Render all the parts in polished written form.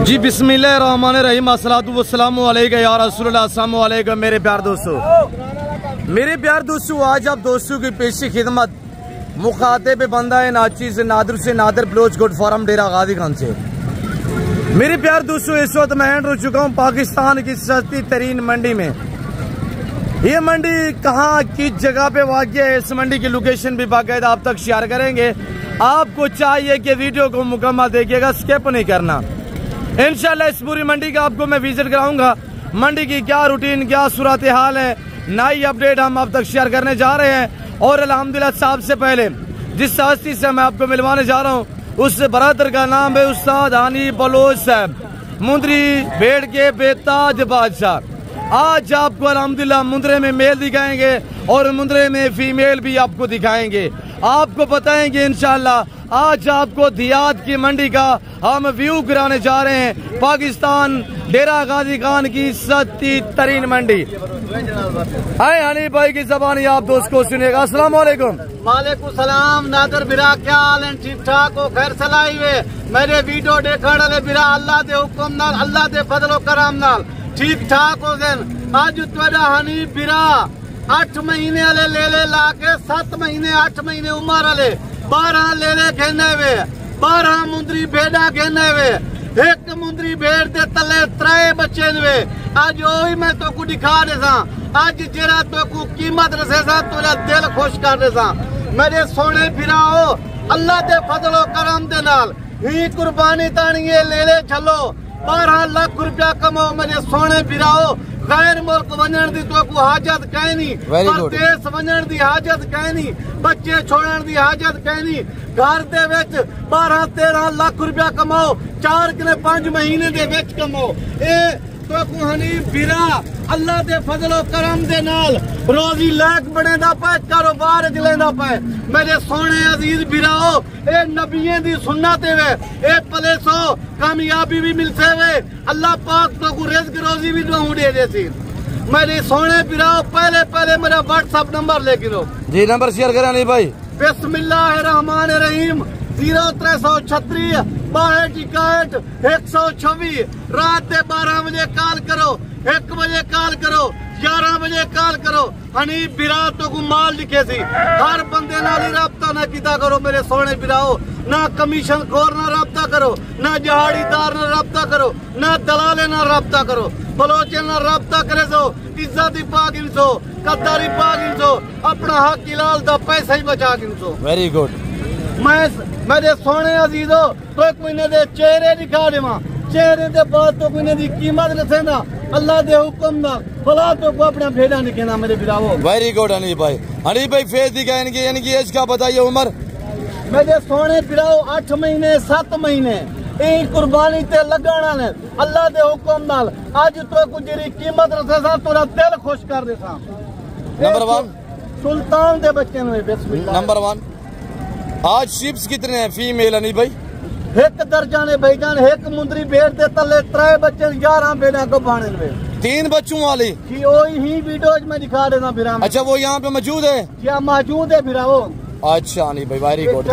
जी बिस्मिल्लाहिर्रहमानिर्रहीम अस्सलातु वस्सलामु अलैका या रसूलल्लाह। अस्सलामु अलैकुम मेरे प्यार दोस्तों, आज आप दोस्तों की पेशी खिदमत मुखातिब बंदा है नाचीज नादर से नादर बलोच गोट फार्म डेरा गाजी खान से। मेरे प्यार दोस्तों, इस वक्त मैं एंटर हो चुका हूँ पाकिस्तान की सस्ती तरीन मंडी में। ये मंडी कहाँ किस जगह पे वाक़या है, इस मंडी की लोकेशन भी बाकायदा आप तक शेयर करेंगे। आपको चाहिए कि वीडियो को मुकम्मल देखिएगा, स्किप नहीं करना। इंशाल्लाह इस पूरी मंडी का आपको मैं विजिट कराऊंगा। मंडी की क्या रूटीन, क्या सूरत हाल है, नई अपडेट हम आप तक शेयर करने जा रहे हैं। और अल्हम्दुलिल्लाह सबसे पहले जिस हस्ती से मैं आपको मिलवाने जा रहा हूँ उस बरादर का नाम है उस्ताद हनीफ बलोच साहब, मुंदरी भेड़ के बेताज बादशाह। आज आपको अल्हम्दुलिल्लाह मुंदरे में मेल दिखाएंगे और मुंदरे में फीमेल भी आपको दिखाएंगे, आपको बताएंगे इंशाल्लाह। आज आपको दियात की मंडी का हम व्यू कराने जा रहे हैं, पाकिस्तान डेरा गाजी खान की सस्ती तरीन मंडी। आए हनीफ भाई की जबानी आप दोस्त को सुनिएगा। अस्सलाम वालेकुम। वालेकुम सलाम। नादर बिरा क्या हाल है? ठीक ठाक हो? खैर सलाई वे मेरे वीडियो देखने वाले बिरा अल्लाह दे हुक्म नाल, अल्लाह दे फजलो करम नाल ठीक ठाक हो गए। आज तेरा हनीफ बिरा 8 महीने वाले ले लाके 7 महीने 8 महीने उम्र वाले 12 ले कहने वे 12 मुंदरी भेड़ा कहने वे। एक मुंदरी भेड़ दे तले 3 बच्चे वे। आज वही मैं तो को दिखा दे सा, आज जरा तो को कीमत रसे सा, तुरा दिल खुश कर दे सा। मेरे सोने फिराओ अल्लाह दे फजलो करम दे नाल ही कुर्बानी तानी ले चलो। 12 लाख रुपया कमाओ मेरे सोने फिराओ। गैर मुल्क वजन दी तो को हाजत कहीं नहीं, देश वजन दी हाजत कहीं नहीं, बच्चे छोड़न दी हाजत कहीं नहीं। घर दे विच 12-13 लाख रुपया कमाओ, 4 के 5 महीने दे विच कमाओ। ए तो को हनीफ बिरा अल्लाह दे फजलो करम दे नाल रोजी लाख बनेदा पाए, कारोबार चलेंदा पाए। मेरे सोने अजीज बिराओ ए नबियों दी सुन्नत वे, ए पले सो कामयाबी भी मिल से वे। अल्लाह पाक तो को रिज़्क रोजी भी दे दे सी। मेरे सोने बिराओ पहले मेरा व्हाट्सएप नंबर लेके लो जी, नंबर शेयर करा नहीं भाई। बिस्मिल्लाहिर्रहमानिर्रहीम 0336 62 126। रात के 12 बजे कॉल करो, 1 बजे कॉल करो, 11 बजे कॉल करो। हनीफ बिरा तो को माल लिखे सी। हर बंदे नाल रब्ता ना किता करो मेरे सोने बिराओ, ना कमीशन खोर ना रब्ता करो, ना जहाड़ीदार ना रब्ता करो, ना दलाले ना रब्ता करो, बलोचे ना रब्ता करे सो इज्जत पाक इनसो, कद्दारी पाक इनसो, अपना हक इलाल दा पैसा ही बचा इनसो। Very good. मेरे सोने अजीजो तो कोई ने दे चेहरे दिखा देवा, चेहरे दे बाद तो कोई ने दी कीमत रसेना अल्लाह दे हुक्म दा भला तो को अपना भेड़ा निकलना मेरे बिराओ। वेरी गुड हनीफ भाई। हनीफ भाई फेस दिखा इनकी एज क्या बताइए, उम्र? मेरे सोने बिराओ 8 महीने 7 महीने ए कुर्बानी ते लगाना ने अल्लाह दे हुक्म नाल। आज तो को जेरी कीमत रसेसा तोरा दिल खुश कर देसा। नंबर 1 सुल्तान दे बच्चे ने बिस्मिल्लाह। नंबर 1 आज शिप्स कितने हैं फीमेल हनीफ भाई? 1 दर्जन है भाईजान। 1 मुंदरी भेड़ दे तले 3 बच्चे 11 भेड़ा को बाणे में 3 बच्चों वाली कि वही ही वीडियो में दिखा देना फिर। अच्छा वो यहाँ पे मौजूद है? क्या मौजूद है फिर वो? अच्छा हनीफ भाई वेरी गुड।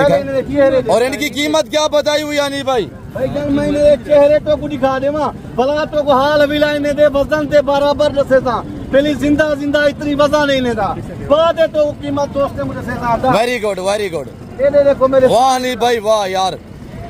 और इनकी कीमत क्या बताई हुई हनीफ भाई? भाईजान मैंने चेहरे तो को दिखा देवा भला तो को हाल विला ने दे वजन दे बराबर रसे सा। पहली जिंदा इतनी वजन नहीं लेता, बाद है तो कीमत दोस्त मुझे से आता। Very good very good. ये देखो मेरे वाह हनीफ भाई वाह यार,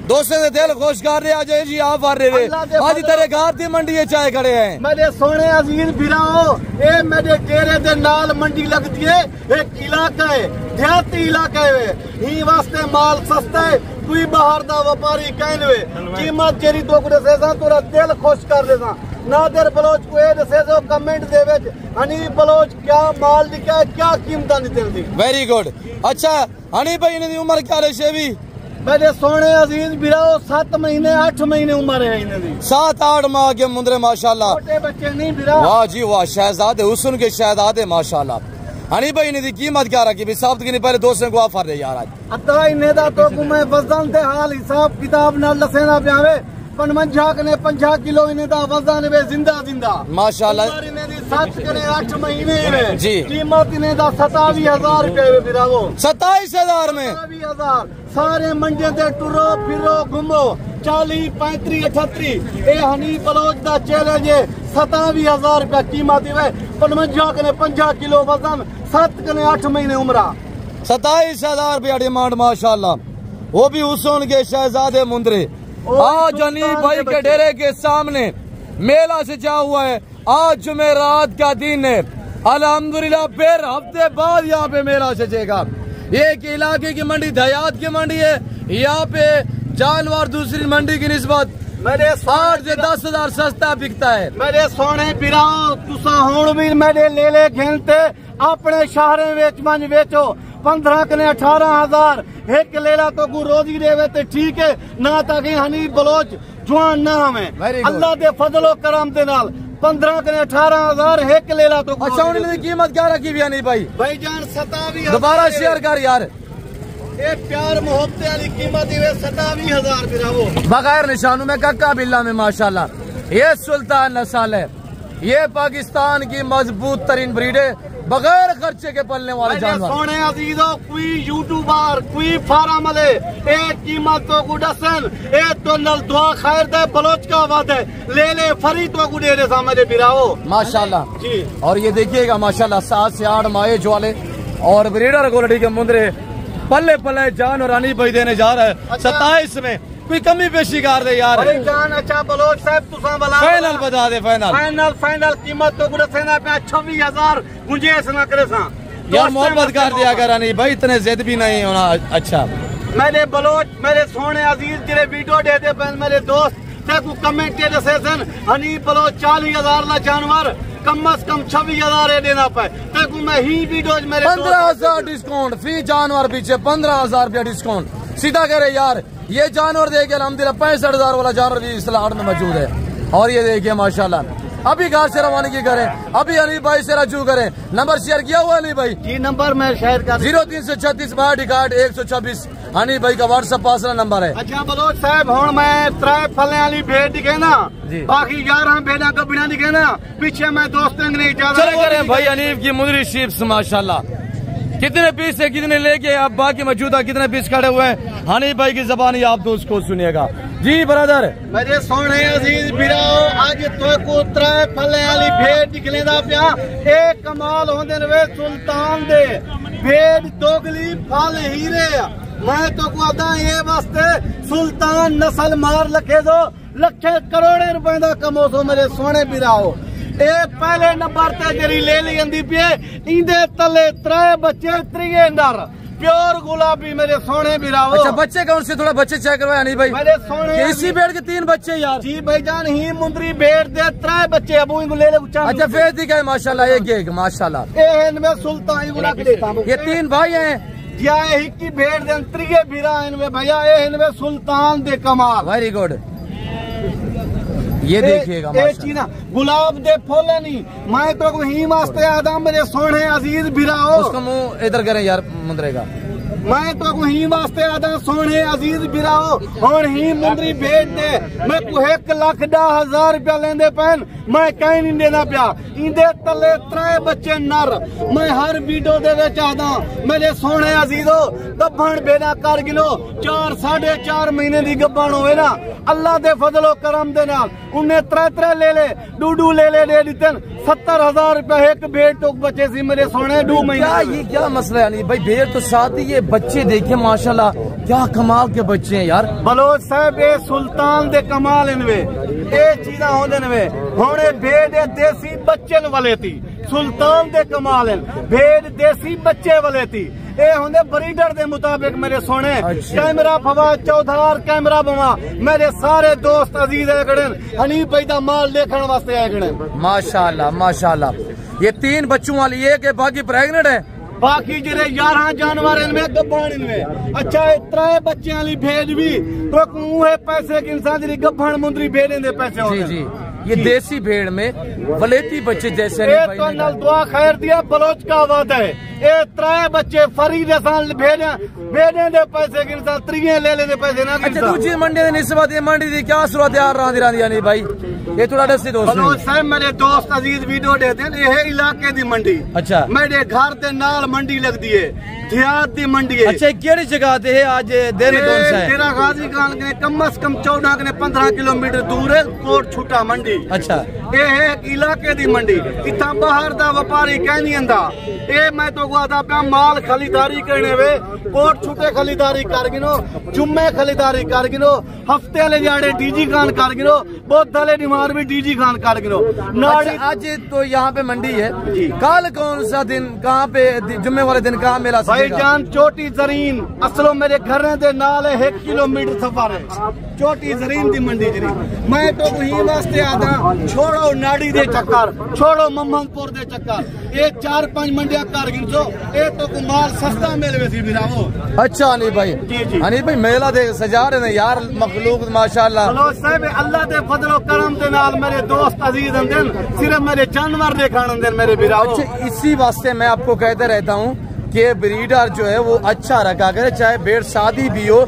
दोस्तों से दिल खुश कर रहे। आज जी आप आ रहे आज तेरे घर की मंडी है चाय खड़े हैं। मेरे सोने अजीज बिराओ ए मेरे चेहरे दे नाल मंडी लगती है। एक इलाका है, देहाती इलाका है, ही वास्ते माल सस्ता है। कोई बाहर दा व्यापारी कहने वे कीमत जेरी तो कुछ सेसा तोरा दिल खुश कर देसा। नादर बलोच को ए दसे जो कमेंट दे विच हनीफ बलोच क्या माल लिखा है, क्या कीमत निकलती। Very good. अच्छा हनीफ भाई इन्हें उम्र क्या रहे भी? मेरे सोने अजीज बिराओ 7 महीने 8 महीने उम्र है इन्हें। 7-8 माह के मुंदरे माशाल्लाह, छोटे बच्चे नहीं बिरा। वाह जी वाह, शहजादे हुस्न के शहजादे माशाल्लाह। हनीफ भाई इन्हें कीमत क्या रखी भी? साहब की पहले दोस्तों को ऑफर दे यार। आज अता इन्हें दा तो मैं वजन दे हाल हिसाब किताब ना लसेना प्यावे 55 ने 50 किलो इन्हें दा वजन वे जिंदा माशाल्लाह। इन्हें दी 7 के 8 महीने में जी कीमत इन्हें दा 27,000 रुपए बिरावो। 27,000 में 27,000 सारे मंडिया दे टुरो फिरो घूमो 40 35 38 ये हनी बलोच दा चैलेंज है। 27,000 रुपया कीमत है। 55 कने 50 किलो वजन 7 कने 8 महीने उम्र 27,000 रुपया डिमांड माशाल्लाह। वो भी हुसैन के शहजादे मुंदरे। आज हनीफ भाई के डेरे के सामने मेला सजा हुआ है। आज जुमेरात का दिन है। अल्हम्दुलिल्लाह फिर हफ्ते बाद यहाँ पे मेला सजेगा। एक इलाके की मंडी दयात की मंडी है। यहाँ पे जानवर दूसरी मंडी की निस्बत मेरे 8 से 10,000 सस्ता बिकता है। मेरे सोने बिराओ तुसा हुण भी मेरे ले खेलते अपने शहर में बेचो 15 कने 18,000 एक लेला तो गु रोजी देवे ते ठीक है ना ताकि हनीफ बलोच जवान ना हमें अल्लाह दे फजलो करम दे नाल 15 कने 18,000 एक लेला तो। अच्छा उन्होंने कीमत क्या रखी भी नहीं भाई? भाईजान 27,000 दोबारा शेयर कर यार। ये प्यार मोहब्बत वाली कीमत है 27,000 बिरावो बगैर निशानों में कक्का बिल्ला में माशाल्लाह। ये सुल्तान नस्ल है। ये पाकिस्तान की मजबूत तरीन ब्रीड है बगैर खर्चे के पलने वाले जानवर। सोने अजीजों कोई यूट्यूबर कोई फार्म वाले एक कीमत तो गुडसन एक तो नल दुआ खैर दे बलोच का वाद है ले फरी तो गुडे रे सामने बिराओ माशाल्लाह जी। और ये देखिएगा माशाल्लाह 7 से 8 माएज वाले और ब्रीडर क्वालिटी के मुंदरे पल्ले पल्ले जान और हनीफ भाई देने जा रहा है। 27 में कोई कमी पेशी कर दे यार। जान अच्छा बलोच साहब तुसा बला फाइनल बता दे। फाइनल कीमत तो गुडसन पे 26,000 गुंजाइश ना करे सा यार। मोहब्बत कर दिया कर हनीफ भाई इतने जिद भी नहीं होना। अच्छा मेरे बलोच मेरे सोने अजीज जिले वीडियो दे दे मेरे दोस्त कमेंट सेशन हनीफ बलोच 40,000 ला जानवर कम से कम 26,000 देना पाए तेको मैं ही वीडियो मेरे 15,000 डिस्काउंट फ्री जानवर पीछे 15,000 रुपया डिस्काउंट सीधा कह रहे यार। ये जानवर देखिए अल्हम्दुलिल्लाह 65,000 वाला जानवर भी इस लाट में मौजूद है। और ये देखिए माशाल्लाह अभी घर से रवानगी करें अभी हनीफ भाई से रजू करें। नंबर शेयर किया हुआ हनीफ भाई जी नंबर मैं शेयर कर 0336 126 हनीफ भाई का व्हाट्सएप पासला नंबर है। अच्छा बलोच साहब हुण मैं 3 फले वाली भेड़ दिखे ना बाकी 11 भेड़ा का बिना दिखे ना पीछे मैं दोस्त अंग्रेज चले करें भाई हनीफ की मुदरी शीप्स माशाल्लाह। कितने पीस है कितने लेके आप बाकी मौजूदा कितने पीस खड़े हुए हैं हनीफ भाई की जबानी आप दोस्त को सुनिएगा जी ब्रदर। मेरे सोने अजीज बिराओ आज तो को 3 फले वाली भेड़ निकले पिया एक कमाल होंदे वे सुल्तान दे भेड़ दोगली फल हीरे मैं तो को अदा ये वास्ते सुल्तान नस्ल मार लखे दो लखे करोड़े रुपए का कमोसो मेरे सोने बिराओ। ए पहले नंबर ते जरी ले ली पे इंदे तले 3 बच्चे 3 अंदर प्योर गुलाबी मेरे सोने बिराओ। अच्छा बच्चे कौन से थोड़ा बच्चे चेक करवाए हनीफ भाई? मेरे सोने इसी भेड़ के 3 बच्चे यार जी भाईजान ही मुंदरी भेड़ दे 3 बच्चे अबू इनको ले ले। अच्छा फेस दिखाए माशाल्लाह एक माशाल्लाह। इनमें सुल्तान गुला के देता ये 3 भाई हैं या की भेड़ दे 3 बिरा इनमें भैया इनमें सुल्तान दे कमाल वेरी गुड। ये देखिएगा चीना गुलाब दे फूल नहीं मैं तो ही वास्ते आदा मेरे सोने अजीज बिराओ उसका मुंह इधर करें यार मुंदरे का मैं तो ही वास्ते आदा सोने अजीज बिराओ और ही मुंदरी भेज दे मैं 1,10,000 रुपया लेंदे पैन मैं कहीं नहीं देना पिया इंदे तले 3 बच्चे नर मैं हर वीडियो दे विच आदा मेरे सोने अजीजो गब्बण बेना कर गिलो 4 4.5 महीने दी गब्बण होवे ना अल्लाह दे फजलो करम दे नाल उन्हें 3 ले डूडू ले दे दितन 70,000 रुपया एक भेड़ तो बच्चे सी मेरे सोने 2 महीने। ये क्या मसला है नहीं भाई भेड़ तो साथ ही ये बच्चे देखिए माशाल्लाह क्या कमाल के बच्चे हैं यार। बलोच साहब ये सुल्तान दे कमाल इनवे ये चीजा होंदे नवे होने भेड़ देसी बच्चे वाले थी सुल्तान दे कमाल भेड़ देसी बच्चे वाले थी ये होंदे ब्रीडर दे मुताबिक मेरे सोने। कैमरा फवाद चौधार कैमरा बवा मेरे सारे दोस्त अजीज है हनीफ भाई दा माल देखने वास्ते आए माशाल्लाह माशाल्लाह। ये 3 बच्चों वाली एक है बाकी प्रेग्नेंट है बाकी जरे 11 जानवर इनमें गब्बान इनमें। अच्छा 3 बच्चे वाली भेड़ भी तो मुँह पैसे की इंसान जी गब्बान मुंदरी भेड़ दे पैसे जी जी। ये देसी भेड़ में वलेती बच्चे जैसे तो नल दुआ खैर दिया बलोच का वादा है ये 3 बच्चे फरी भेड़े दे पैसे की इंसान 3 ले लेने पैसे ना। अच्छा दूसरी मंडी निस्बत मंडी की क्या सूरत यार रहा नहीं भाई ये थोड़ा दस्ती दोस्त बलोच साहब मेरे दोस्त अजीज वीडियो देते हैं, ये है इलाके दी मंडी। अच्छा मेरे घर के नाल मंडी लगती है, देहात दी मंडी है। अच्छा केड़ी जगह ते है आज दिन कौन सा है? तेरा गाजी खान के कम से कम 14-15 किलोमीटर दूर है कोट छुटा मंडी। अच्छा ये है एक इलाके दी मंडी, इतना बाहर दा व्यापारी कह नहीं आंदा। ये मैं तो कहता पे माल खरीदारी करने वे कोट छुटे खरीदारी कर गिनो, जुम्मे खरीदारी कर गिनो, हफ्ते ले जाड़े डीजी खान कर गिनो, बहुत दले निमार भी डीजी खान कर गिनो। अच्छा, आज तो यहाँ पे मंडी है, कल कौन सा दिन कहाँ पे जुम्मे वाले दिन कहाँ मेला? भाईजान चोटी जरीन असलो मेरे घर दे नाल 1 किलोमीटर सफर है, चोटी जरीन दी मंडी जरी। मैं तो वही वास्ते आता, छोड़ो नाड़ी दे चक्कर, छोड़ो मोहम्मदपुर दे चक्कर, ये 4-5 मंडिया कर गिनसो, ये तो माल सस्ता मिलवे सी बिरावो। अच्छा अनिल भाई, अनिल भाई मेला देख सजा रहे हैं यार, मखलूक माशाल्लाह। हेलो साहब, अल्लाह दे फजलो करम दे नाल मेरे दोस्त अजीज अंदन, सिर्फ मेरे जानवर देखण अंदन मेरे बिरावो। अच्छा, इसी वास्ते मैं आपको कहते रहता हूँ कि ब्रीडर जो है वो अच्छा रखा करे, चाहे भेड़ शादी भी हो,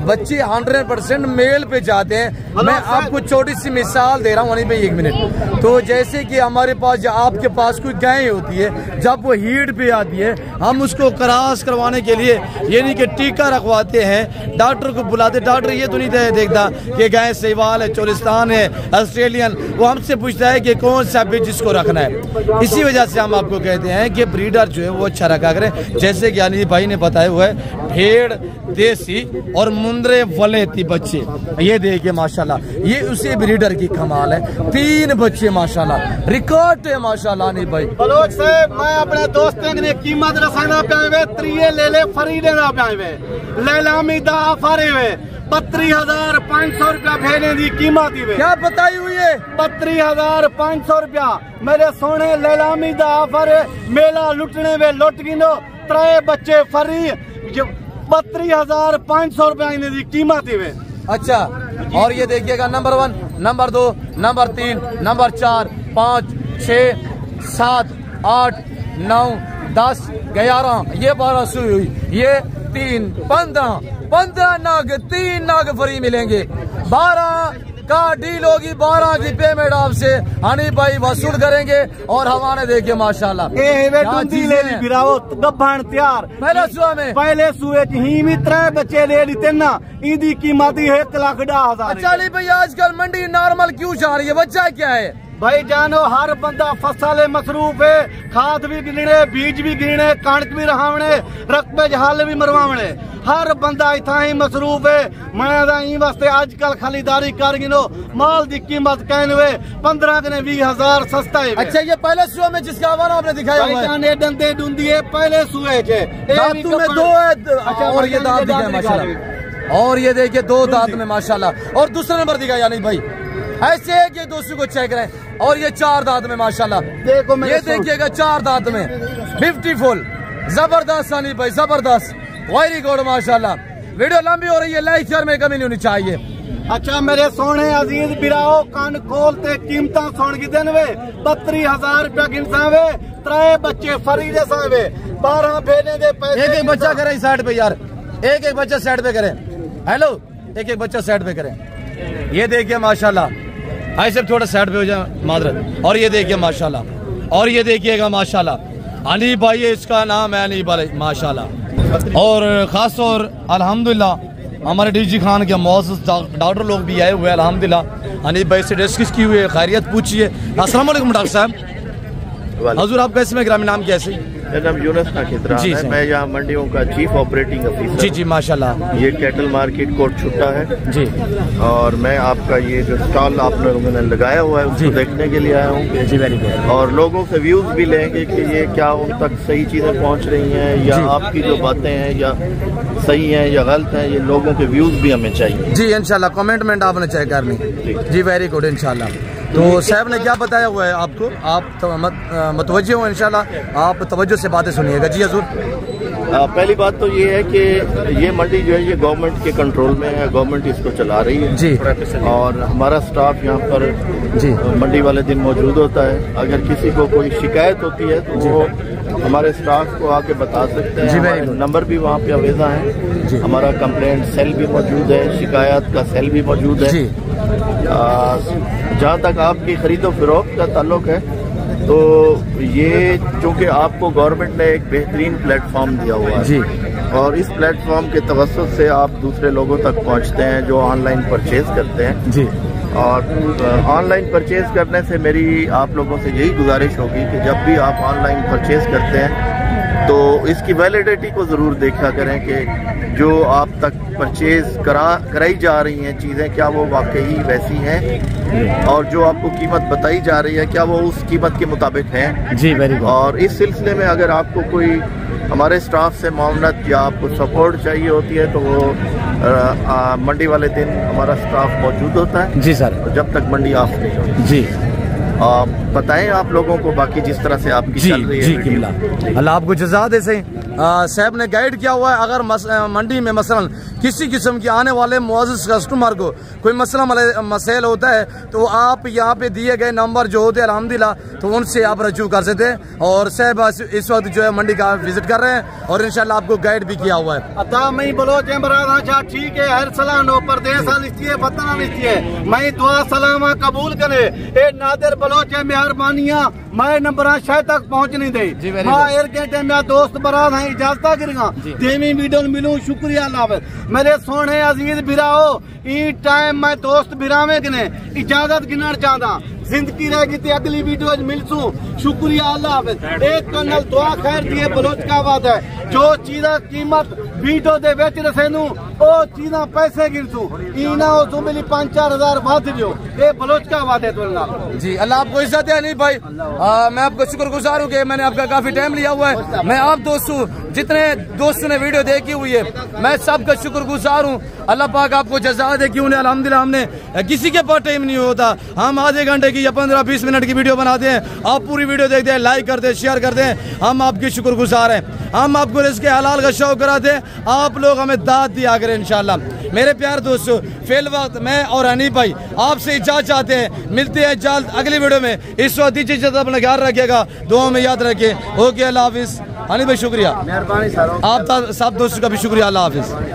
बच्चे 100% मेल पे जाते हैं। मैं आपको छोटी सी मिसाल दे रहा हूँ अनिल भाई, 1 मिनट। तो जैसे कि हमारे पास या आपके पास कोई गाय होती है, जब वो हीट पे आती है, हम उसको क्रॉस करवाने के लिए यानी कि टीका रखवाते हैं, डॉक्टर को बुलाते। डॉक्टर ये तो नहीं देखता कि गाय सहवाल है, चोलिस्तान है, ऑस्ट्रेलियन, वो हमसे पूछता है कि कौन सा बीज जिसको रखना है। इसी वजह से हम आपको कहते हैं कि ब्रीडर जो है वो अच्छा रखा करे। जैसे कि अनिल भाई ने बताया हुआ है, भेड़ देसी और मुंदरे वलेती बच्चे, ये देखिए माशाल्लाह, ये उसी ब्रीडर की कमाल है। 3 बच्चे माशाल्लाह, रिकॉर्ड है माशाल्लाह अनिल भाई। बलोच साहब, मैं अपने दोस्तों ने कीमत रसाना पे त्रिये ले ले फरीदे ना पे लेलामी दा फरे वे 32,500 रुपया भेजने की कीमत ही। क्या बताई हुई है? 32,500 रुपया मेरे सोने लेलामी दा ऑफर, मेला लुटने में लुट गिनो, 3 बच्चे फरी, 32,500 रुपया इन्हें की कीमत ही। अच्छा, और ये देखिएगा नंबर 1, नंबर 2, नंबर 3, नंबर 4, 5, 6, 7, 8, 9, 10, 11, ये 12 सुई हुई, ये 3, 15 नाग, 3 नाग फ्री मिलेंगे। 12 का डील होगी, 12 की पेमेंट आपसे हनी भाई वसूल करेंगे। और हमारे देखिए माशाल्लाह तैयार पहले सुए ही 3 बच्चे ले ली ना, इनकी कीमत 1,10,000। अच्छा अली भाई, आजकल मंडी नॉर्मल क्यों जा रही है, वजह क्या है? भाई जानो, हर बंदा फसल मसरूफ है, खाद भी गिनने, बीज भी गिनने, कणक भी रहावने, रकबे जहाल भी मरवावने, हर बंदा इतना ही मसरूफ है। मैं वास्ते आजकल खरीदारी कर गिनो, माल की कीमत कहने 15-20,000 सस्ता है। अच्छा, ये पहले सुए में जिसका हवाला आपने दिखाया हुआ है, डंडे डूंदी है पहले सुए में 2 है। अच्छा, और ये दांत दिखाए माशाल्लाह, और ये देखिए 2 दांत में माशाल्लाह, और दूसरा नंबर दिखाया यानी भाई, ऐसे है कि दोस्तों को चेक करें। और ये 4 दांत में माशाल्लाह, देखो ये देखिएगा 4 दांत में, ब्यूटीफुल, जबरदस्त अनिल भाई, जबरदस्त, वेरी गुड माशाल्लाह। वीडियो लंबी हो रही है, लाइक शेयर में कमी नहीं होनी चाहिए। अच्छा मेरे सोने अजीज बिराओ, कान खोलते कीमत सुन की दिन वे 32,000 रुपया गिनसा वे, 3 बच्चे फरी जैसा वे, 12 भेजने दे पैसे। एक बच्चा करें साइड पे यार, एक बच्चा साइड पे करें। हेलो, एक बच्चा साइड पे करें। ये देखिए माशाल्लाह, ऐसे थोड़ा साइड पे हो जाए मादरत। और ये देखिए माशाल्लाह, और ये देखिएगा माशाल्लाह, अली भाई इसका नाम है अली भाई माशाल्लाह। और खास तौर अल्हम्दुलिल्लाह हमारे डीजी खान के मौजूद डॉक्टर लोग भी आए हुए हैं अल्हम्दुलिल्लाह। अनिल भाई से डिस्कस की हुई है, खैरियत पूछिए। अस्सलाम वालेकुम डॉक्टर साहब। हजूर आप कैसे में ग्रामीण नाम कैसे? मेरा नाम यूनुस नाकित्रा है, मैं यहाँ मंडियों का चीफ ऑपरेटिंग ऑफिसर। जी जी माशाल्लाह। ये कैटल मार्केट कोट छुट्टा है जी, और मैं आपका ये जो स्टॉल आप लोगों ने लगाया हुआ है उसको देखने के लिए आया हूँ जी, वेरी गुड। और लोगों से व्यूज भी लेंगे कि ये क्या उन तक सही चीजें पहुँच रही हैं, या आपकी जो बातें हैं या सही हैं या गलत हैं, ये लोगों के व्यूज भी हमें चाहिए। जी इंशाल्लाह, कमेंटमेंट आपने चेक करनी जी, वेरी गुड इंशाल्लाह। तो साहब ने क्या बताया हुआ है आपको, आप मतवज्जो हो इंशाल्लाह, आप तवज्जो से बातें सुनिएगा। जी हजूर। पहली बात तो ये है कि ये मंडी जो है ये गवर्नमेंट के कंट्रोल में है, गवर्नमेंट इसको चला रही है जी, और हमारा स्टाफ यहाँ पर जी मंडी वाले दिन मौजूद होता है। अगर किसी को कोई शिकायत होती है तो वो हमारे स्टाफ को आके बता सकते हैं। हमारे नंबर भी वहाँ पे अवेजा है, हमारा कंप्लेंट सेल भी मौजूद है, शिकायत का सेल भी मौजूद है। जहाँ तक आपकी खरीदो फरोख्त का ताल्लुक है, तो ये चूँकि आपको गवर्नमेंट ने एक बेहतरीन प्लेटफॉर्म दिया हुआ है जी, और इस प्लेटफॉर्म के तवस्सुत से आप दूसरे लोगों तक पहुँचते हैं जो ऑनलाइन परचेज करते हैं जी। और ऑनलाइन परचेज करने से मेरी आप लोगों से यही गुजारिश होगी कि जब भी आप ऑनलाइन परचेज करते हैं तो इसकी वैलिडिटी को ज़रूर देखा करें कि जो आप तक परचेज कराई जा रही हैं चीज़ें, क्या वो वाकई वैसी हैं और जो आपको कीमत बताई जा रही है क्या वो उस कीमत के मुताबिक है। जी, वेरी गुड। और इस सिलसिले में अगर आपको कोई हमारे स्टाफ से मामलत या आपको सपोर्ट चाहिए होती है तो वो मंडी वाले दिन हमारा स्टाफ मौजूद होता है। जी सर। जब तक मंडी ऑफ नहीं होती। जी, बताएं आप लोगों को बाकी जिस तरह से आपकी जी, चल रही है। जी किबला, अल्लाह आपको जज़ा दे। सही साहब ने गाइड किया हुआ है, अगर मंडी में मसलन किसी किस्म की आने वाले मुअज़्ज़ज़ कस्टमर को कोई मसला होता है तो आप यहाँ पे दिए गए नंबर जो होते हैं अल्हम्दुलिल्लाह तो उनसे आप रजू कर सकते हैं। और साहब इस वक्त जो है मंडी का विजिट कर रहे हैं और इंशाल्लाह आपको गाइड भी किया हुआ है। अता मैं बलोच ठीक है, हर सलाह परदेश वतन मैं दुआ सलामा कबूल करे। ए नादिर बलोच मेहरबानियां मैं नंबर शायद तक पहुँच नहीं दे मैं दोस्त बरात है इजाजत गिरगा देवी वीडियो मिलूं। शुक्रिया अल्लाह मेरे सोने अजीज बिराओ ई टाइम मैं दोस्त बिरावे गिने इजाजत गिनना चाहता जिंदगी रहेगी तो अगली वीडियो मिलसू। शुक्रिया अल्लाह हाफिज। एक कनल दुआ खैर दिए बलोच का बात है जो चीज़ा कीमत वीडियो दे बेच रसेनू ओ चीज़ा पैसे गिनसू इना हो तो मिली 5-4 हज़ार बात जो ये बलोच का बात है। तो जी अल्लाह आपको इज्जत है। नहीं भाई मैं आपको शुक्रगुजार हूँ कि मैंने आपका काफी टाइम लिया हुआ है। मैं आप दोस्तों जितने दोस्तों ने वीडियो देखी हुई है मैं सबका शुक्रगुजार हूँ। अल्लाह पाक आपको जज़ा दे। क्यों अल्हम्दुलिल्लाह हमने किसी के पास टाइम नहीं होता, हम आधे घंटे की या 15-20 मिनट की वीडियो बनाते हैं, आप पूरी वीडियो देखते हैं, लाइक करते हैं, शेयर करते हैं, हम आपके शुक्रगुजार हैं। हम आपको रिज़्क़ हलाल का शौक कराते हैं, आप लोग हमें दाद दिया करें इंशाल्लाह। मेरे प्यार दोस्तों फिल वक्त मैं और हनीफ भाई आपसे इजाज़त चाहते हैं, मिलते हैं जल्द अगली वीडियो में। इस वक्त इज्जत अपना ख्याल रखिएगा, दुआ में याद रखिए। ओके अल्लाह हाफिज़। हनीफ भाई शुक्रिया, मेहरबानी। आप सब दोस्तों का भी शुक्रिया। अल्लाह हाफिज़।